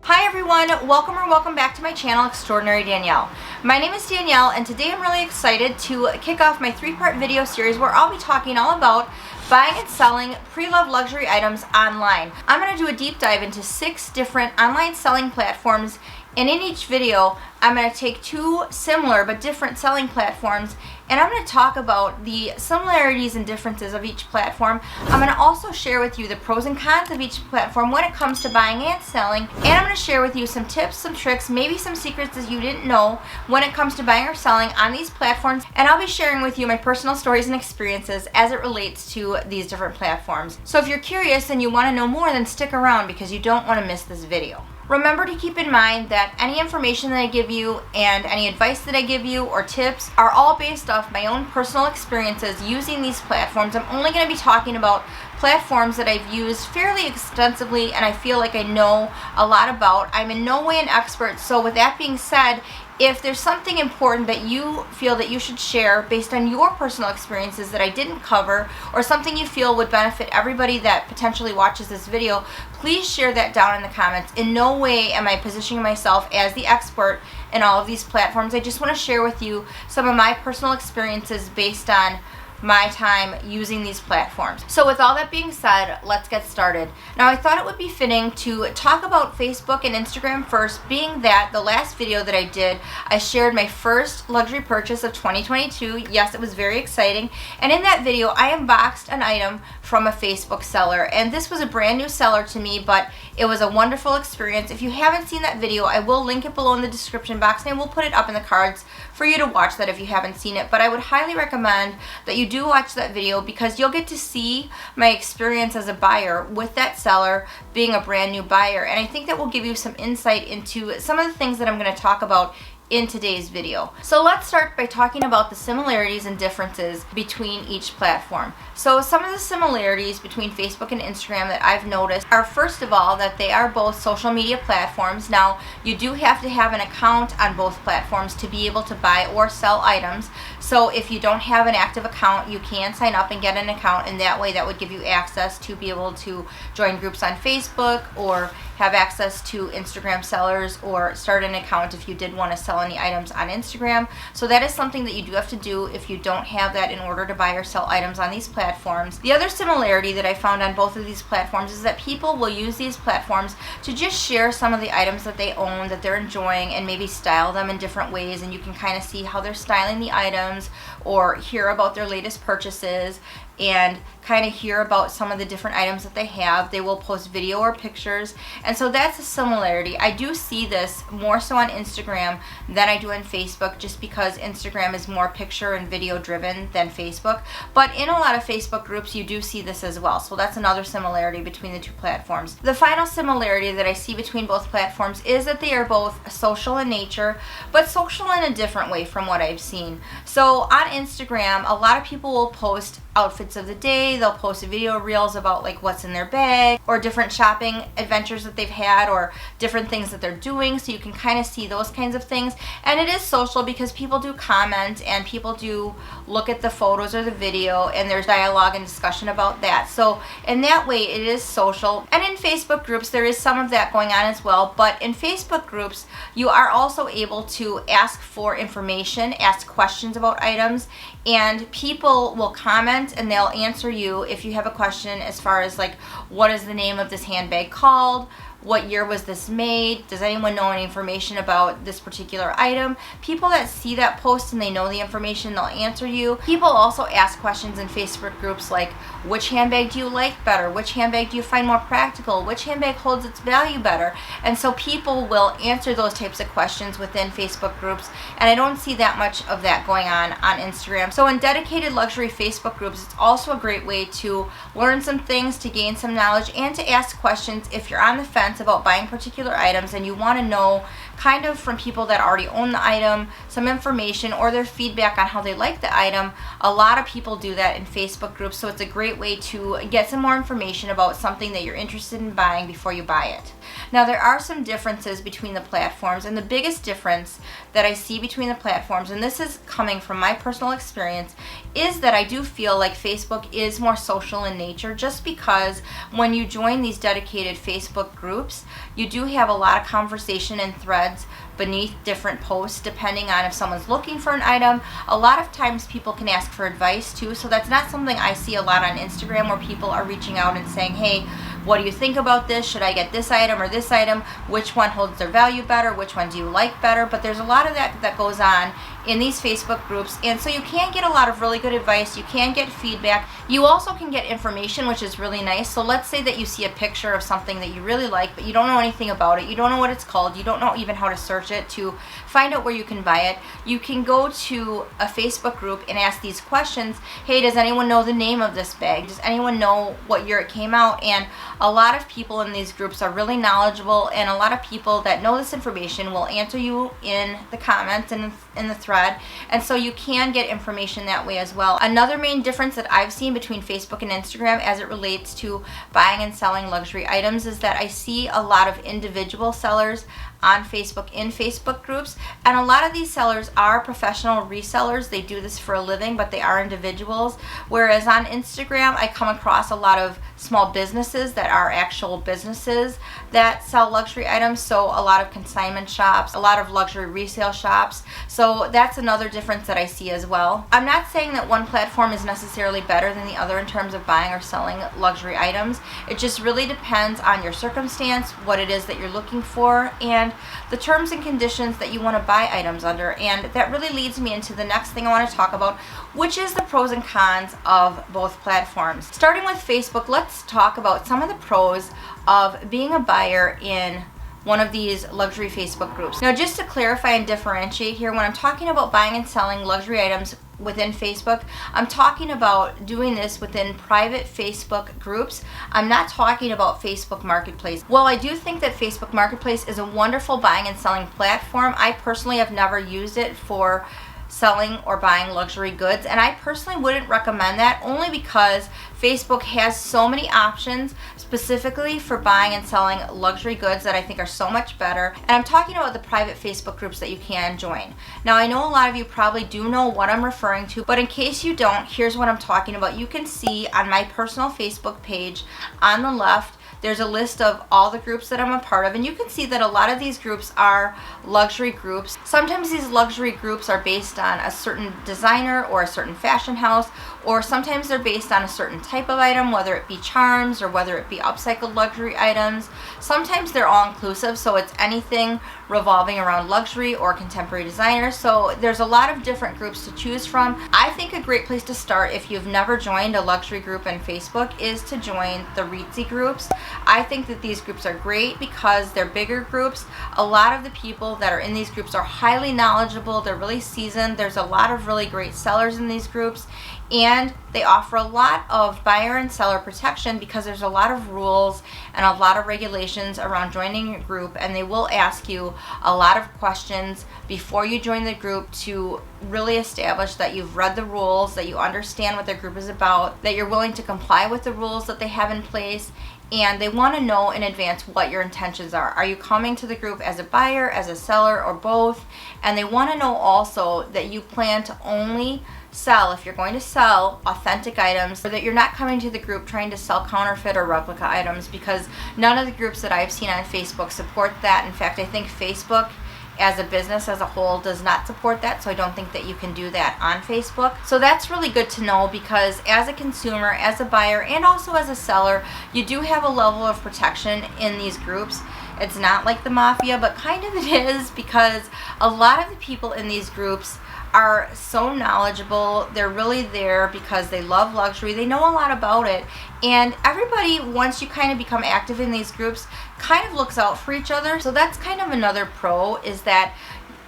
Hi everyone, welcome back to my channel, Extraordinary Danielle. My name is Danielle and today I'm really excited to kick off my 3-part video series where I'll be talking all about buying and selling pre-loved luxury items online. I'm going to do a deep dive into 6 different online selling platforms, and in each video I'm going to take 2 similar but different selling platforms and I'm going to talk about the similarities and differences of each platform. I'm going to also share with you the pros and cons of each platform when it comes to buying and selling, and I'm going to share with you some tips, some tricks, maybe some secrets that you didn't know when it comes to buying or selling on these platforms, and I'll be sharing with you my personal stories and experiences as it relates to these different platforms. So if you're curious and you want to know more, then stick around because you don't want to miss this video. Remember to keep in mind that any information that I give you and any advice that I give you or tips are all based off my own personal experiences using these platforms. I'm only going to be talking about platforms that I've used fairly extensively and I feel like I know a lot about. I'm in no way an expert, so with that being said, if there's something important that you feel that you should share based on your personal experiences that I didn't cover, or something you feel would benefit everybody that potentially watches this video, please share that down in the comments. In no way am I positioning myself as the expert in all of these platforms. I just want to share with you some of my personal experiences based on my time using these platforms. So with all that being said, let's get started. Now I thought it would be fitting to talk about Facebook and Instagram first, being that the last video that I did, I shared my first luxury purchase of 2022. Yes, it was very exciting. And in that video, I unboxed an item from a Facebook seller. And this was a brand new seller to me, but it was a wonderful experience. If you haven't seen that video, I will link it below in the description box and I will put it up in the cards for you to watch that if you haven't seen it. But I would highly recommend that you do watch that video because you'll get to see my experience as a buyer with that seller being a brand new buyer, and I think that will give you some insight into some of the things that I'm going to talk about in today's video. So let's start by talking about the similarities and differences between each platform. So some of the similarities between Facebook and Instagram that I've noticed are, first of all, that they are both social media platforms. Now, you do have to have an account on both platforms to be able to buy or sell items. So if you don't have an active account, you can sign up and get an account, and that way that would give you access to be able to join groups on Facebook or have access to Instagram sellers or start an account if you did want to sell any items on Instagram. So that is something that you do have to do if you don't have that in order to buy or sell items on these platforms. The other similarity that I found on both of these platforms is that people will use these platforms to just share some of the items that they own, that they're enjoying, and maybe style them in different ways, and you can kind of see how they're styling the items or hear about their latest purchases and kind of hear about some of the different items that they have. They will post video or pictures, and so that's a similarity. I do see this more so on Instagram than I do on Facebook, just because Instagram is more picture and video driven than Facebook, but in a lot of Facebook groups you do see this as well, so that's another similarity between the two platforms. The final similarity that I see between both platforms is that they are both social in nature, but social in a different way from what I've seen. So on Instagram, a lot of people will post outfits of the day. They'll post video reels about like what's in their bag or different shopping adventures that they've had or different things that they're doing, so you can kind of see those kinds of things. And it is social because people do comment and people do look at the photos or the video, and there's dialogue and discussion about that. So in that way it is social. And in Facebook groups there is some of that going on as well, but in Facebook groups you are also able to ask for information, ask questions about items, and people will comment and they'll answer you if you have a question as far as like, what is the name of this handbag called? What year was this made? Does anyone know any information about this particular item? People that see that post and they know the information, they'll answer you. People also ask questions in Facebook groups like, which handbag do you like better? Which handbag do you find more practical? Which handbag holds its value better? And so people will answer those types of questions within Facebook groups, and I don't see that much of that going on Instagram. So in dedicated luxury Facebook groups, it's also a great way to learn some things, to gain some knowledge, and to ask questions if you're on the fence about buying particular items and you want to know kind of from people that already own the item some information or their feedback on how they like the item. A lot of people do that in Facebook groups, so it's a great way to get some more information about something that you're interested in buying before you buy it. Now there are some differences between the platforms, and the biggest difference that I see between the platforms, and this is coming from my personal experience, is that I do feel like Facebook Facebook is more social in nature, just because when you join these dedicated Facebook groups, you do have a lot of conversation and threads beneath different posts depending on if someone's looking for an item. A lot of times people can ask for advice too, so that's not something I see a lot on Instagram, where people are reaching out and saying, hey, what do you think about this? Should I get this item or this item? Which one holds their value better? Which one do you like better? But there's a lot of that goes on in these Facebook groups, and so you can get a lot of really good advice. You can get feedback. You also can get information, which is really nice. So let's say that you see a picture of something that you really like, but you don't know anything about it. You don't know what it's called. You don't know even how to search it to find out where you can buy it. You can go to a Facebook group and ask these questions. Hey, does anyone know the name of this bag? Does anyone know what year it came out? And a lot of people in these groups are really knowledgeable, and a lot of people that know this information will answer you in the comments and in the thread, and so you can get information that way as well. Another main difference that I've seen between Facebook and Instagram as it relates to buying and selling luxury items is that I see a lot of individual sellers on Facebook in Facebook groups, and a lot of these sellers are professional resellers. They do this for a living, but they are individuals, whereas on Instagram I come across a lot of small businesses that are actual businesses that sell luxury items, so a lot of consignment shops, a lot of luxury resale shops. So that's another difference that I see as well. I'm not saying that one platform is necessarily better than the other in terms of buying or selling luxury items. It just really depends on your circumstance, what it is that you're looking for, and the terms and conditions that you want to buy items under. And that really leads me into the next thing I want to talk about, which is the pros and cons of both platforms. Starting with Facebook, let's talk about some of the pros of being a buyer in one of these luxury Facebook groups. Now, just to clarify and differentiate here, when I'm talking about buying and selling luxury items within Facebook, I'm talking about doing this within private Facebook groups. I'm not talking about Facebook Marketplace. While I do think that Facebook Marketplace is a wonderful buying and selling platform, I personally have never used it for selling or buying luxury goods, and I personally wouldn't recommend that, only because Facebook has so many options specifically for buying and selling luxury goods that I think are so much better. And I'm talking about the private Facebook groups that you can join. Now, I know a lot of you probably do know what I'm referring to, but in case you don't, here's what I'm talking about. You can see on my personal Facebook page on the left, there's a list of all the groups that I'm a part of, and you can see that a lot of these groups are luxury groups. Sometimes these luxury groups are based on a certain designer or a certain fashion house, or sometimes they're based on a certain type of item, whether it be charms or whether it be upcycled luxury items. Sometimes they're all inclusive, so it's anything revolving around luxury or contemporary designers. So there's a lot of different groups to choose from. I think a great place to start if you've never joined a luxury group on Facebook is to join the Reetzy groups. I think that these groups are great because they're bigger groups. A lot of the people that are in these groups are highly knowledgeable. They're really seasoned. There's a lot of really great sellers in these groups, and they offer a lot of buyer and seller protection because there's a lot of rules and a lot of regulations around joining a group, and they will ask you a lot of questions before you join the group to really establish that you've read the rules, that you understand what their group is about, that you're willing to comply with the rules that they have in place. And they want to know in advance what your intentions are. Are you coming to the group as a buyer, as a seller, or both? And they want to know also that you plan to only sell, if you're going to sell, authentic items, or that you're not coming to the group trying to sell counterfeit or replica items, because none of the groups that I've seen on Facebook support that. In fact, I think Facebook as a business as a whole does not support that, so I don't think that you can do that on Facebook. So that's really good to know, because as a consumer, as a buyer, and also as a seller, you do have a level of protection in these groups. It's not like the mafia, but kind of it is, because a lot of the people in these groups are so knowledgeable. They're really there because they love luxury. They know a lot about it. And everybody, once you kind of become active in these groups, kind of looks out for each other. So that's kind of another pro, is that,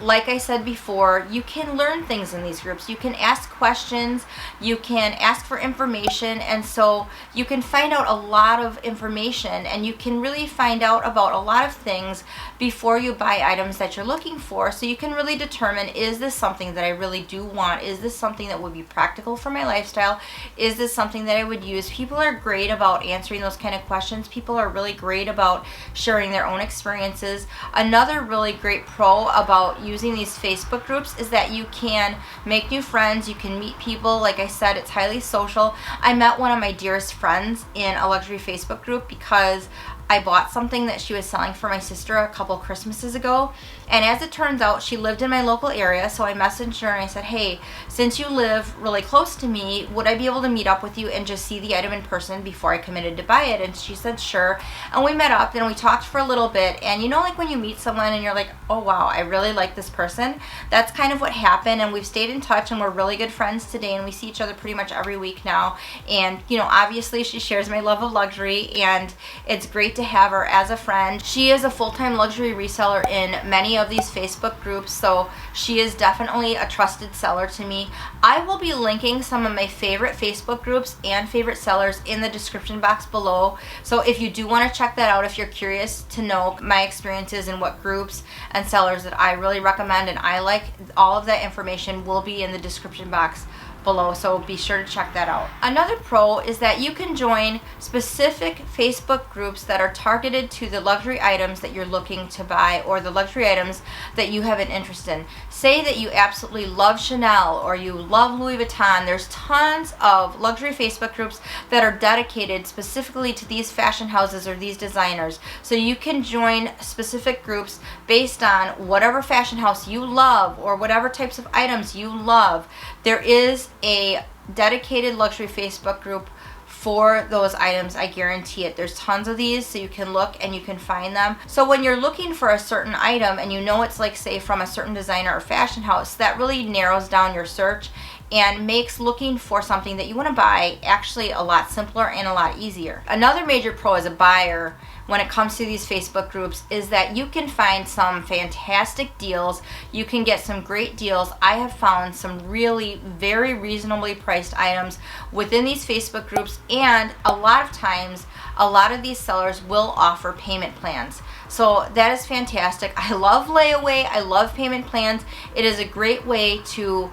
like I said before, you can learn things in these groups. You can ask questions, you can ask for information, and so you can find out a lot of information, and you can really find out about a lot of things before you buy items that you're looking for. So you can really determine, is this something that I really do want? Is this something that would be practical for my lifestyle? Is this something that I would use? People are great about answering those kind of questions. People are really great about sharing their own experiences. Another really great pro about using these Facebook groups is that you can make new friends, you can meet people. Like I said, it's highly social. I met one of my dearest friends in a luxury Facebook group because I bought something that she was selling for my sister a couple Christmases ago, and as it turns out, she lived in my local area, so I messaged her and I said, hey, since you live really close to me, would I be able to meet up with you and just see the item in person before I committed to buy it? And she said sure, and we met up and we talked for a little bit, and you know, like when you meet someone and you're like, oh wow, I really like this person, that's kind of what happened, and we've stayed in touch and we're really good friends today, and we see each other pretty much every week now. And you know, obviously she shares my love of luxury, and it's great to have her as a friend. She is a full-time luxury reseller in many of these Facebook groups, so she is definitely a trusted seller to me. I will be linking some of my favorite Facebook groups and favorite sellers in the description box below, so if you do want to check that out, if you're curious to know my experiences and what groups and sellers that I really recommend and I like, all of that information will be in the description box below, so be sure to check that out. Another pro is that you can join specific Facebook groups that are targeted to the luxury items that you're looking to buy or the luxury items that you have an interest in. Say that you absolutely love Chanel or you love Louis Vuitton. There's tons of luxury Facebook groups that are dedicated specifically to these fashion houses or these designers. So you can join specific groups based on whatever fashion house you love or whatever types of items you love. There is a dedicated luxury Facebook group for those items, I guarantee it. There's tons of these, so you can look and you can find them. So when you're looking for a certain item and you know it's like, say, from a certain designer or fashion house, that really narrows down your search and makes looking for something that you want to buy actually a lot simpler and a lot easier. Another major pro as a buyer when it comes to these Facebook groups is that you can find some fantastic deals. You can get some great deals. I have found some really very reasonably priced items within these Facebook groups, and a lot of times a lot of these sellers will offer payment plans. So that is fantastic. I love layaway. I love payment plans. It is a great way to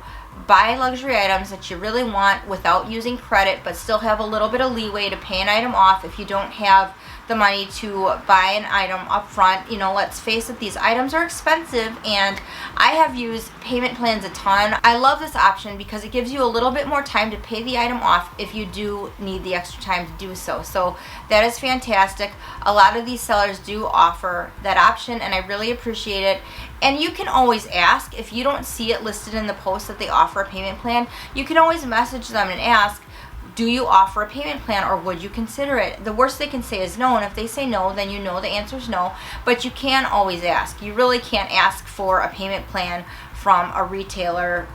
buy luxury items that you really want without using credit, but still have a little bit of leeway to pay an item off if you don't have the money to buy an item up front. You know, let's face it, these items are expensive, and I have used payment plans a ton. I love this option because it gives you a little bit more time to pay the item off if you do need the extra time to do so. So that is fantastic. A lot of these sellers do offer that option, and I really appreciate it. And you can always ask, if you don't see it listed in the post that they offer a payment plan, you can always message them and ask, do you offer a payment plan, or would you consider it? The worst they can say is no, and if they say no, then you know the answer is no, but you can always ask. You really can't ask for a payment plan from a retailer.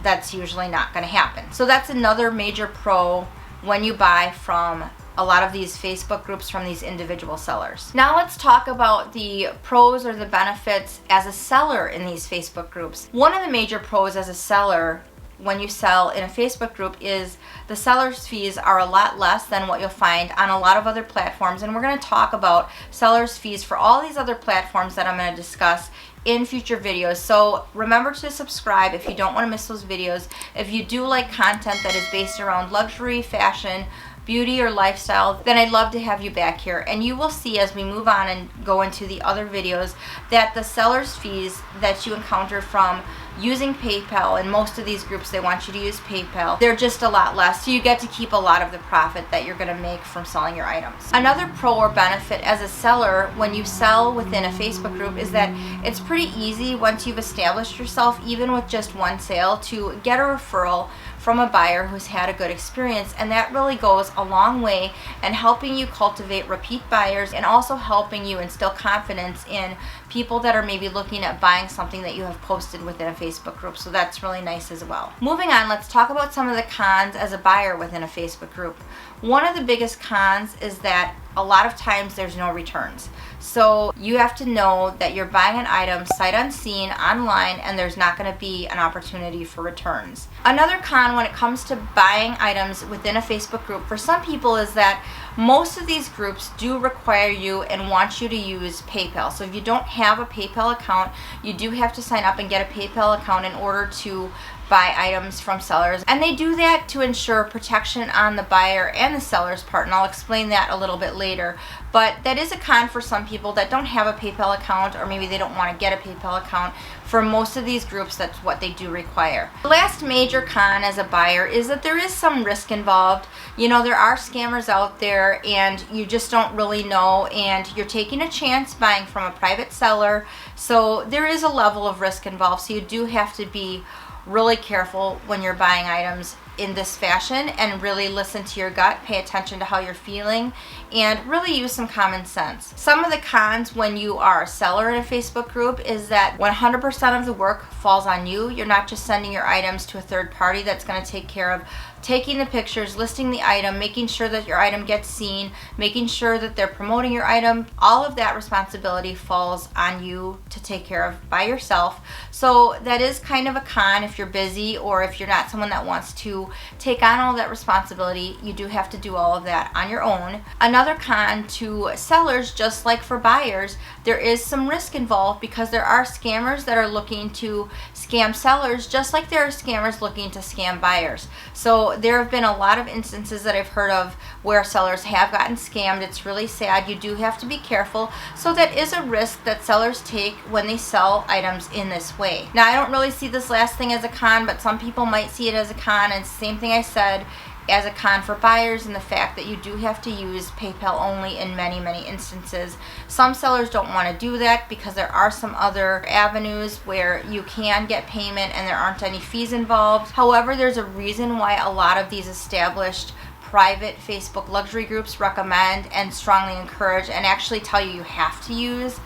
That's usually not going to happen. So that's another major pro when you buy from a lot of these Facebook groups from these individual sellers. Now let's talk about the pros or the benefits as a seller in these Facebook groups. One of the major pros as a seller when you sell in a Facebook group is the seller's fees are a lot less than what you'll find on a lot of other platforms, and we're going to talk about seller's fees for all these other platforms that I'm going to discuss in future videos. So remember to subscribe if you don't want to miss those videos. If you do like content that is based around luxury, fashion, beauty, or lifestyle, then I'd love to have you back here. And you will see as we move on and go into the other videos that the seller's fees that you encounter from using PayPal, and most of these groups, they want you to use PayPal, they're just a lot less, so you get to keep a lot of the profit that you're going to make from selling your items. Another pro or benefit as a seller when you sell within a Facebook group is that it's pretty easy once you've established yourself, even with just one sale, to get a referral from a buyer who's had a good experience, and that really goes a long way in helping you cultivate repeat buyers and also helping you instill confidence in people that are maybe looking at buying something that you have posted within a Facebook group. So that's really nice as well. Moving on, let's talk about some of the cons as a buyer within a Facebook group. One of the biggest cons is that a lot of times there's no returns. So you have to know that you're buying an item sight unseen online, and there's not going to be an opportunity for returns. Another con when it comes to buying items within a Facebook group for some people is that most of these groups do require you and want you to use PayPal. So if you don't have a PayPal account, you do have to sign up and get a PayPal account in order to buy items from sellers, and they do that to ensure protection on the buyer and the seller's part, and I'll explain that a little bit later. But that is a con for some people that don't have a PayPal account, or maybe they don't want to get a PayPal account. For most of these groups, that's what they do require. The last major con as a buyer is that there is some risk involved. You know, there are scammers out there and you just don't really know, and you're taking a chance buying from a private seller. So there is a level of risk involved. So you do have to be really careful when you're buying items in this fashion, and really listen to your gut, pay attention to how you're feeling, and really use some common sense. Some of the cons when you are a seller in a Facebook group is that 100% of the work falls on you. You're not just sending your items to a third party that's going to take care of taking the pictures, listing the item, making sure that your item gets seen, making sure that they're promoting your item. All of that responsibility falls on you to take care of by yourself. So that is kind of a con if you're busy, or if you're not someone that wants to take on all that responsibility. You do have to do all of that on your own. Another con to sellers, just like for buyers, there is some risk involved, because there are scammers that are looking to scam sellers, just like there are scammers looking to scam buyers. So there have been a lot of instances that I've heard of where sellers have gotten scammed. It's really sad. You do have to be careful. So that is a risk that sellers take when they sell items in this way. Now, I don't really see this last thing as a con, but some people might see it as a con, and same thing I said as a con for buyers, and the fact that you do have to use PayPal only in many, many instances. Some sellers don't want to do that because there are some other avenues where you can get payment and there aren't any fees involved. However, there's a reason why a lot of these established private Facebook luxury groups recommend and strongly encourage and actually tell you you have to use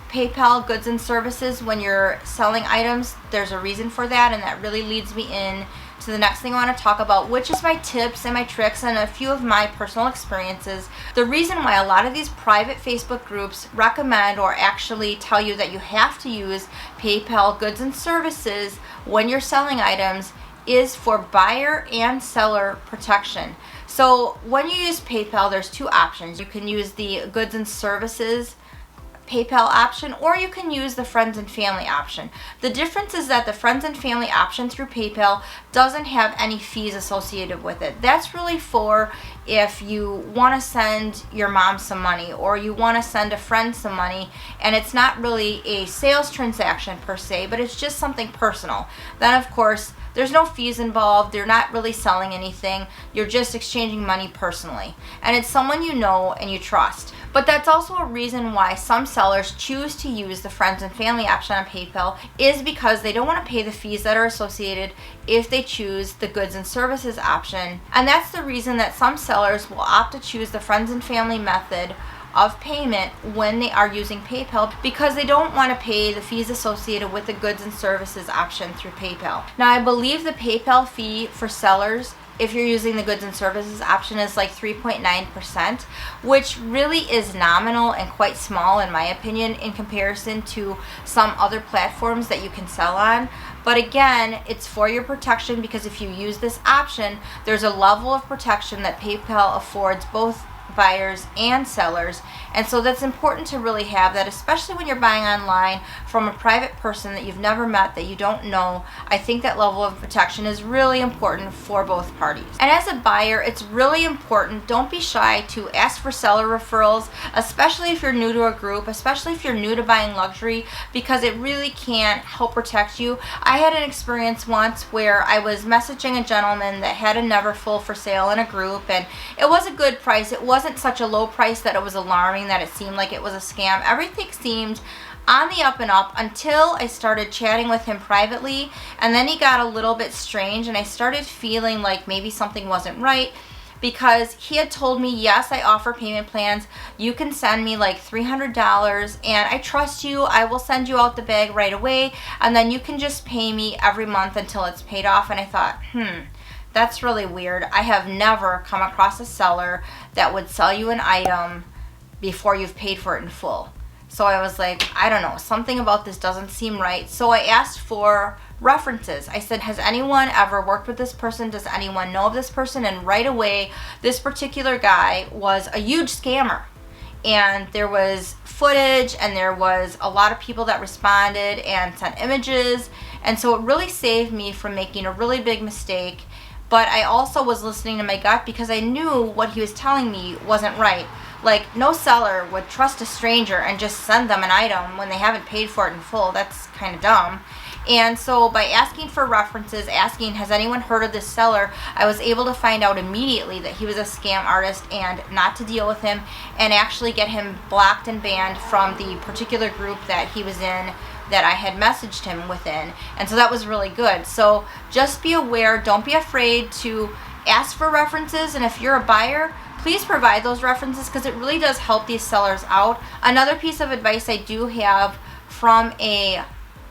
PayPal goods and services when you're selling items. There's a reason for that, and that really leads me in to the next thing I want to talk about, which is my tips and my tricks and a few of my personal experiences. The reason why a lot of these private Facebook groups recommend or actually tell you that you have to use PayPal goods and services when you're selling items is for buyer and seller protection. So when you use PayPal, there's two options. You can use the goods and services PayPal option, or you can use the friends and family option. The difference is that the friends and family option through PayPal doesn't have any fees associated with it. That's really for if you want to send your mom some money, or you want to send a friend some money, and it's not really a sales transaction per se, but it's just something personal. Then of course there's no fees involved. You're not really selling anything. You're just exchanging money personally. And it's someone you know and you trust. But that's also a reason why some sellers choose to use the friends and family option on PayPal, is because they don't want to pay the fees that are associated if they choose the goods and services option. And that's the reason that some sellers will opt to choose the friends and family method of payment when they are using PayPal, because they don't want to pay the fees associated with the goods and services option through PayPal. Now, I believe the PayPal fee for sellers, if you're using the goods and services option, is like 3.9%, which really is nominal and quite small in my opinion in comparison to some other platforms that you can sell on. But again, it's for your protection, because if you use this option, there's a level of protection that PayPal affords both buyers and sellers. And so that's important to really have that, especially when you're buying online from a private person that you've never met, that you don't know. I think that level of protection is really important for both parties. And as a buyer, it's really important, don't be shy to ask for seller referrals, especially if you're new to a group, especially if you're new to buying luxury, because it really can help protect you. I had an experience once where I was messaging a gentleman that had a Neverfull for sale in a group, and it was a good price. It wasn't such a low price that it was alarming, that it seemed like it was a scam. Everything seemed on the up and up until I started chatting with him privately, and then he got a little bit strange, and I started feeling like maybe something wasn't right, because he had told me, yes, I offer payment plans. You can send me like $300 and I trust you. I will send you out the bag right away, and then you can just pay me every month until it's paid off. And I thought, that's really weird. I have never come across a seller that would sell you an item before you've paid for it in full. So I was like, I don't know, something about this doesn't seem right. So I asked for references. I said, has anyone ever worked with this person? Does anyone know of this person? And right away, this particular guy was a huge scammer. And there was footage, and there was a lot of people that responded and sent images. And so it really saved me from making a really big mistake. But I also was listening to my gut, because I knew what he was telling me wasn't right. Like, no seller would trust a stranger and just send them an item when they haven't paid for it in full. That's kind of dumb. And so by asking for references, asking, has anyone heard of this seller, I was able to find out immediately that he was a scam artist and not to deal with him, and actually get him blocked and banned from the particular group that he was in that I had messaged him within. And so that was really good. So just be aware, don't be afraid to ask for references, and if you're a buyer, please provide those references, because it really does help these sellers out. Another piece of advice I do have from a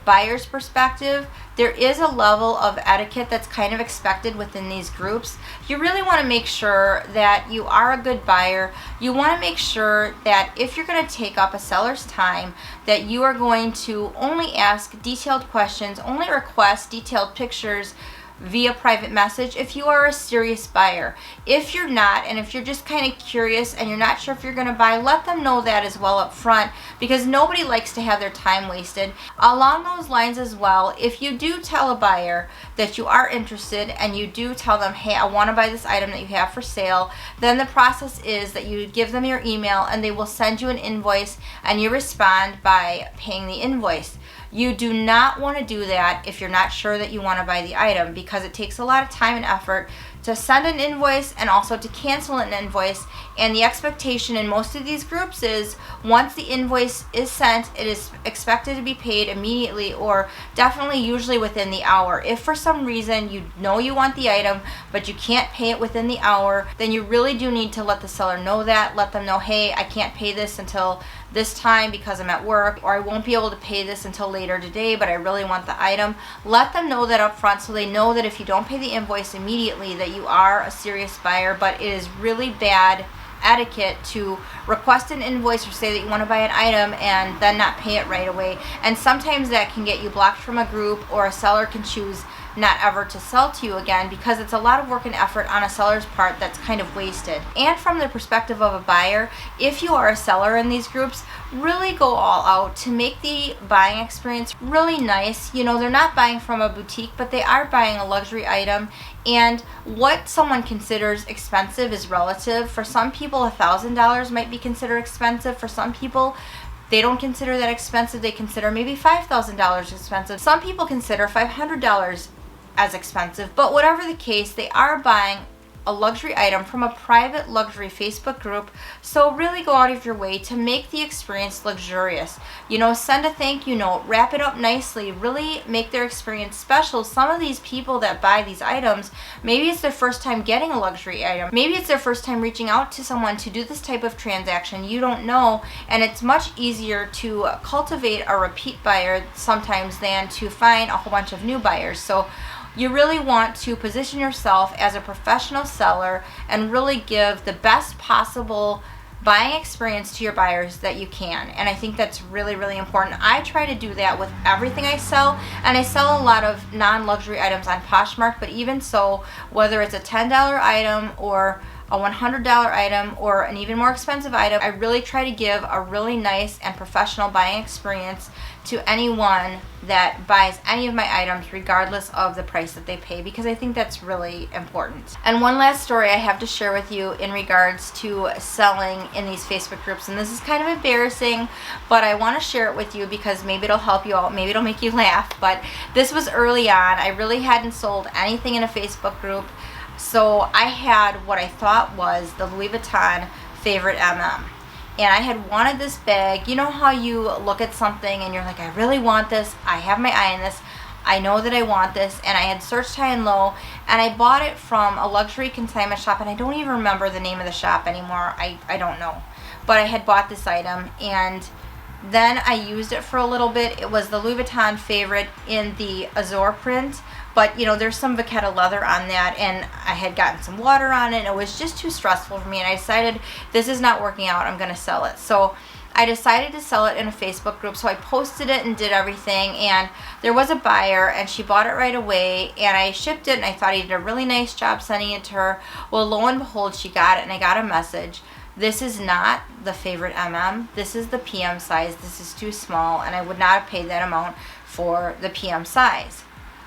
buyer's perspective, there is a level of etiquette that's kind of expected within these groups. You really want to make sure that you are a good buyer. You want to make sure that if you're going to take up a seller's time, that you are going to only ask detailed questions, only request detailed pictures via private message if you are a serious buyer. If you're not, and if you're just kind of curious and you're not sure if you're going to buy, let them know that as well up front, because nobody likes to have their time wasted. Along those lines as well, if you do tell a buyer that you are interested and you do tell them, hey, I want to buy this item that you have for sale, then the process is that you give them your email and they will send you an invoice, and you respond by paying the invoice. You do not want to do that if you're not sure that you want to buy the item, because it takes a lot of time and effort to send an invoice and also to cancel an invoice. And the expectation in most of these groups is once the invoice is sent, it is expected to be paid immediately, or definitely usually within the hour. If for some reason you know you want the item but you can't pay it within the hour, then you really do need to let the seller know that. Let them know, hey, I can't pay this until this time because I'm at work, or I won't be able to pay this until later today, but I really want the item. Let them know that up front, so they know that if you don't pay the invoice immediately, that you are a serious buyer. But it is really bad etiquette to request an invoice or say that you want to buy an item and then not pay it right away. And sometimes that can get you blocked from a group, or a seller can choose not ever to sell to you again, because it's a lot of work and effort on a seller's part that's kind of wasted. And from the perspective of a buyer, if you are a seller in these groups, really go all out to make the buying experience really nice. You know, they're not buying from a boutique, but they are buying a luxury item. And what someone considers expensive is relative. For some people, $1,000 might be considered expensive. For some people, they don't consider that expensive. They consider maybe $5,000 expensive. Some people consider $500 as expensive. But whatever the case, they are buying a luxury item from a private luxury Facebook group. So really go out of your way to make the experience luxurious. You know, send a thank you note, wrap it up nicely, really make their experience special. Some of these people that buy these items, maybe it's their first time getting a luxury item. Maybe it's their first time reaching out to someone to do this type of transaction. You don't know, and it's much easier to cultivate a repeat buyer sometimes than to find a whole bunch of new buyers. So you really want to position yourself as a professional seller and really give the best possible buying experience to your buyers that you can. And I think that's really, really important. I try to do that with everything I sell, and I sell a lot of non-luxury items on Poshmark, but even so, whether it's a $10 item or a $100 item or an even more expensive item, I really try to give a really nice and professional buying experience to anyone that buys any of my items, regardless of the price that they pay, because I think that's really important. And one last story I have to share with you in regards to selling in these Facebook groups, and this is kind of embarrassing, but I want to share it with you because maybe it'll help you out, maybe it'll make you laugh. But this was early on. I really hadn't sold anything in a Facebook group, so I had what I thought was the Louis Vuitton Favorite MM. And I had wanted this bag. You know how you look at something and you're like, I really want this. I have my eye on this. I know that I want this. And I had searched high and low, and I bought it from a luxury consignment shop, and I don't even remember the name of the shop anymore. I don't know. But I had bought this item, and then I used it for a little bit. It was the Louis Vuitton Favorite in the Azure print. But, you know, there's some Vachetta leather on that, and I had gotten some water on it, and it was just too stressful for me, and I decided this is not working out, I'm going to sell it. So I decided to sell it in a Facebook group, so I posted it and did everything, and there was a buyer, and she bought it right away, and I shipped it, and I thought he did a really nice job sending it to her. Well, lo and behold, she got it, and I got a message. This is not the Favorite MM. This is the PM size. This is too small, and I would not have paid that amount for the PM size.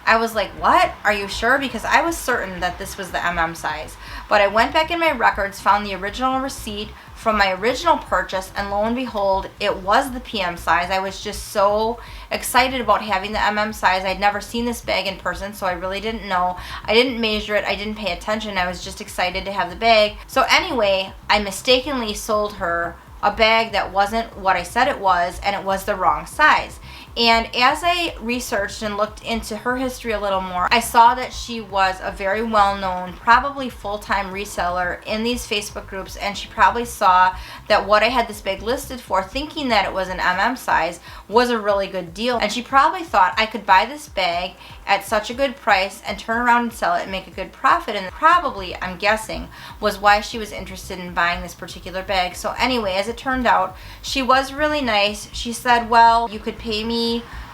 I was like, what? Are you sure? Because I was certain that this was the size. But I went back in my records, found the original receipt from my original purchase, and lo and behold, it was the PM size. I was just so excited about having the size. I'd never seen this bag in person, so I really didn't know. I didn't measure it. I didn't pay attention. I was just excited to have the bag. So anyway, I mistakenly sold her a bag that wasn't what I said it was, and it was the wrong size. And as I researched and looked into her history a little more, I saw that she was a very well-known, probably full-time reseller in these Facebook groups, and she probably saw that what I had this bag listed for, thinking that it was an size, was a really good deal. And she probably thought I could buy this bag at such a good price and turn around and sell it and make a good profit, and probably, I'm guessing, was why she was interested in buying this particular bag. So anyway, as it turned out, she was really nice. She said, well, you could pay me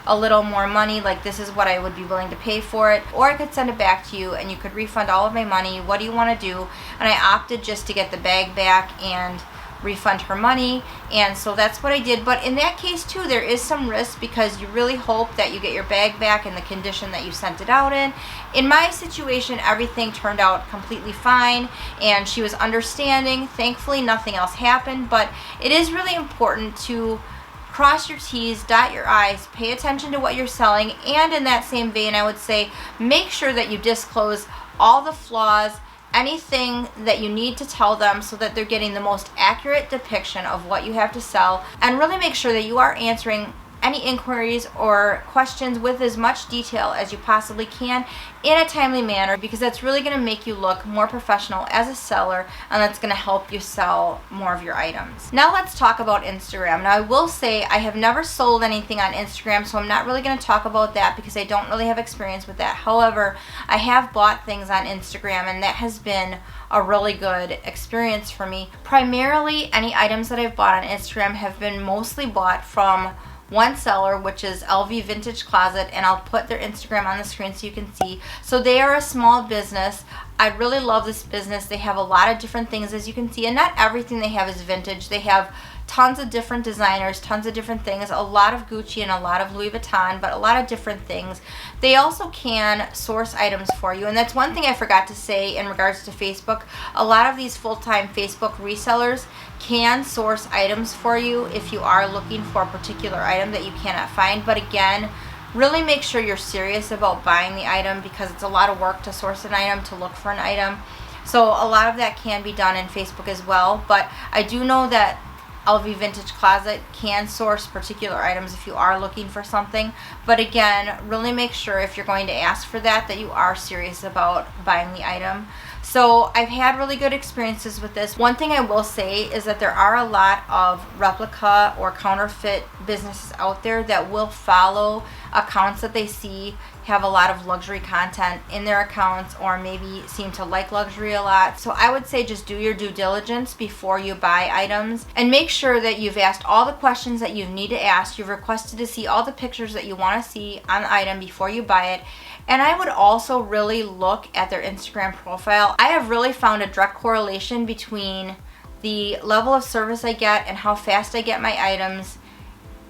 a little more money, like this is what I would be willing to pay for it, or I could send it back to you and you could refund all of my money. What do you want to do? And I opted just to get the bag back and refund her money, and so that's what I did. But in that case too, there is some risk because you really hope that you get your bag back in the condition that you sent it out in. In my situation, everything turned out completely fine and she was understanding. Thankfully, nothing else happened, but it is really important to cross your T's, dot your I's, pay attention to what you're selling, and in that same vein, I would say make sure that you disclose all the flaws, anything that you need to tell them so that they're getting the most accurate depiction of what you have to sell, and really make sure that you are answering any inquiries or questions with as much detail as you possibly can in a timely manner, because that's really going to make you look more professional as a seller, and that's going to help you sell more of your items. Now let's talk about Instagram. Now I will say I have never sold anything on Instagram, so I'm not really going to talk about that because I don't really have experience with that. However, I have bought things on Instagram, and that has been a really good experience for me. Primarily, any items that I've bought on Instagram have been mostly bought from one seller, which is LV Vintage Closet, and I'll put their Instagram on the screen so you can see. So they are a small business. I really love this business. They have a lot of different things, as you can see, and not everything they have is vintage. They have tons of different designers, tons of different things, a lot of Gucci and a lot of Louis Vuitton, but a lot of different things. They also can source items for you, and that's one thing I forgot to say in regards to Facebook. A lot of these full-time Facebook resellers can source items for you if you are looking for a particular item that you cannot find. But again, really make sure you're serious about buying the item, because it's a lot of work to source an item, to look for an item. So a lot of that can be done in Facebook as well. But I do know that LV Vintage Closet can source particular items if you are looking for something. But again, really make sure if you're going to ask for that, that you are serious about buying the item. So I've had really good experiences with this. One thing I will say is that there are a lot of replica or counterfeit businesses out there that will follow accounts that they see have a lot of luxury content in their accounts, or maybe seem to like luxury a lot. So I would say just do your due diligence before you buy items, and make sure that you've asked all the questions that you need to ask. You've requested to see all the pictures that you want to see on the item before you buy it. And I would also really look at their Instagram profile. I have really found a direct correlation between the level of service I get and how fast I get my items,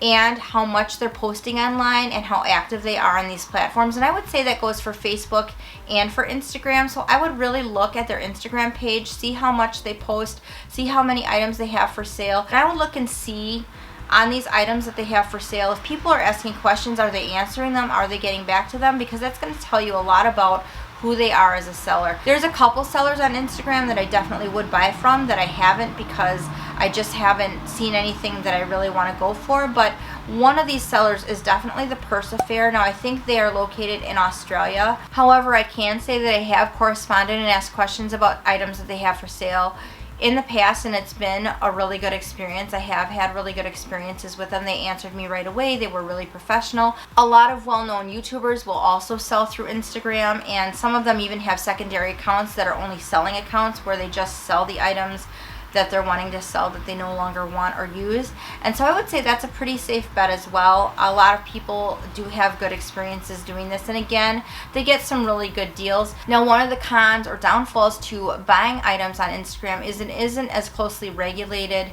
and how much they're posting online and how active they are on these platforms. And I would say that goes for Facebook and for Instagram. So I would really look at their Instagram page, see how much they post, see how many items they have for sale. And I would look and see on these items that they have for sale, if people are asking questions, are they answering them? Are they getting back to them? Because that's going to tell you a lot about who they are as a seller. There's a couple sellers on Instagram that I definitely would buy from that I haven't, because I just haven't seen anything that I really want to go for. But one of these sellers is definitely the Purse Affair. Now I think they are located in Australia. However, I can say that I have corresponded and asked questions about items that they have for sale in the past, and it's been a really good experience. I have had really good experiences with them. They answered me right away. They were really professional. A lot of well-known YouTubers will also sell through Instagram, and some of them even have secondary accounts that are only selling accounts, where they just sell the items that they're wanting to sell that they no longer want or use. And so I would say that's a pretty safe bet as well. A lot of people do have good experiences doing this, and again, they get some really good deals. Now, one of the cons or downfalls to buying items on Instagram is it isn't as closely regulated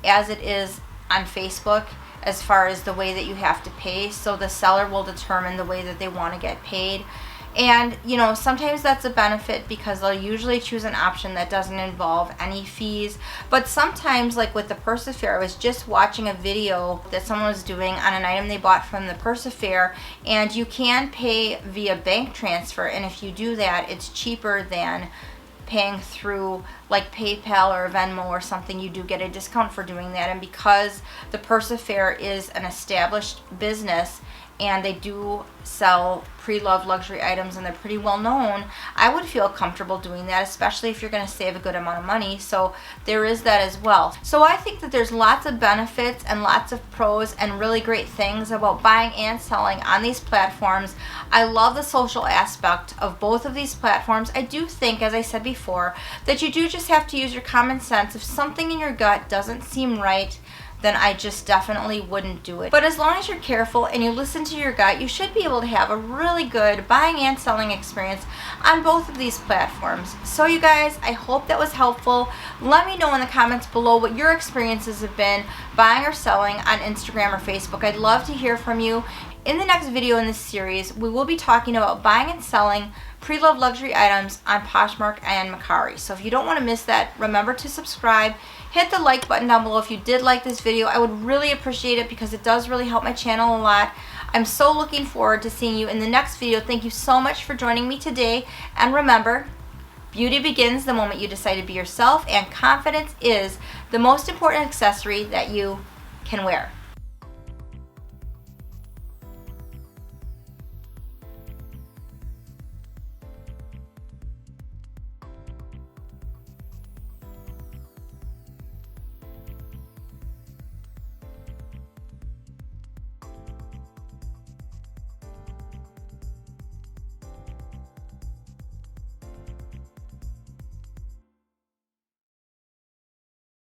as it is on Facebook. as far as the way that you have to pay. So the seller will determine the way that they want to get paid. And you know, sometimes that's a benefit because they'll usually choose an option that doesn't involve any fees. But sometimes, like with the Persefair, I was just watching a video that someone was doing on an item they bought from the Persefair, and you can pay via bank transfer, and if you do that, it's cheaper than paying through like PayPal or Venmo or something. You do get a discount for doing that. And because the Persefair is an established business and they do sell pre-loved luxury items and they're pretty well known, I would feel comfortable doing that, especially if you're going to save a good amount of money. So there is that as well. So I think that there's lots of benefits and lots of pros and really great things about buying and selling on these platforms. I love the social aspect of both of these platforms. I do think, as I said before, that you do just have to use your common sense. If something in your gut doesn't seem right, then I just definitely wouldn't do it. But as long as you're careful and you listen to your gut, you should be able to have a really good buying and selling experience on both of these platforms. So you guys, I hope that was helpful. Let me know in the comments below what your experiences have been buying or selling on Instagram or Facebook. I'd love to hear from you. In the next video in this series, we will be talking about buying and selling pre-loved luxury items on Poshmark and Mercari. So if you don't want to miss that, remember to subscribe. Hit the like button down below if you did like this video. I would really appreciate it because it does really help my channel a lot. I'm so looking forward to seeing you in the next video. Thank you so much for joining me today. And remember, beauty begins the moment you decide to be yourself, and confidence is the most important accessory that you can wear.